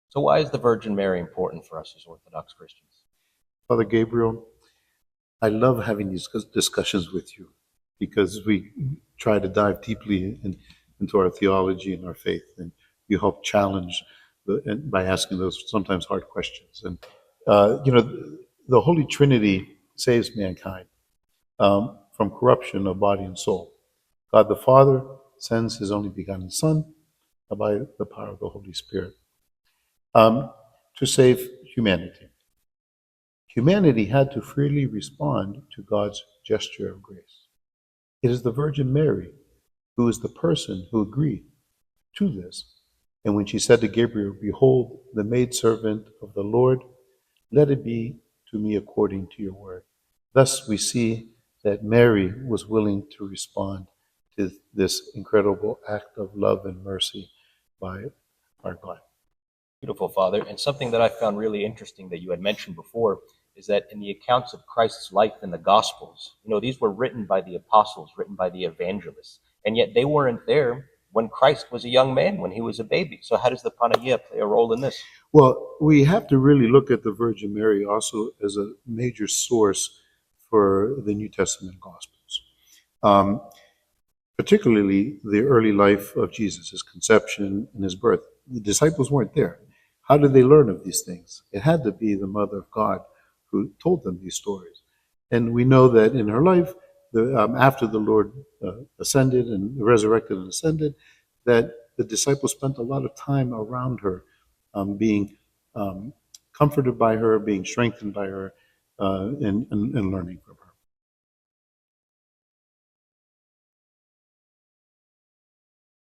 So why is the Virgin Mary important for us as Orthodox Christians? Father Gabriel, I love having these discussions with you because we try to dive deeply into our theology and our faith, and you help challenge by asking those sometimes hard questions. And the Holy Trinity saves mankind from corruption of body and soul. God the Father sends His only begotten Son by the power of the Holy Spirit to save humanity. Humanity had to freely respond to God's gesture of grace. It is the Virgin Mary who is the person who agreed to this. And when she said to Gabriel, "Behold, the maidservant of the Lord, let it be to me according to your word." Thus we see that Mary was willing to respond to this incredible act of love and mercy by our God. Beautiful, Father. And something that I found really interesting that you had mentioned before is that in the accounts of Christ's life in the Gospels, these were written by the apostles, written by the evangelists, and yet they weren't there when Christ was a young man, when he was a baby. So how does the Panagia play a role in this? Well, we have to really look at the Virgin Mary also as a major source for the New Testament Gospels. Particularly the early life of Jesus, his conception and his birth. The disciples weren't there. How did they learn of these things? It had to be the Mother of God who told them these stories. And we know that in her life, after the Lord ascended and resurrected and ascended, that the disciples spent a lot of time around her, being comforted by her, being strengthened by her, and learning from her.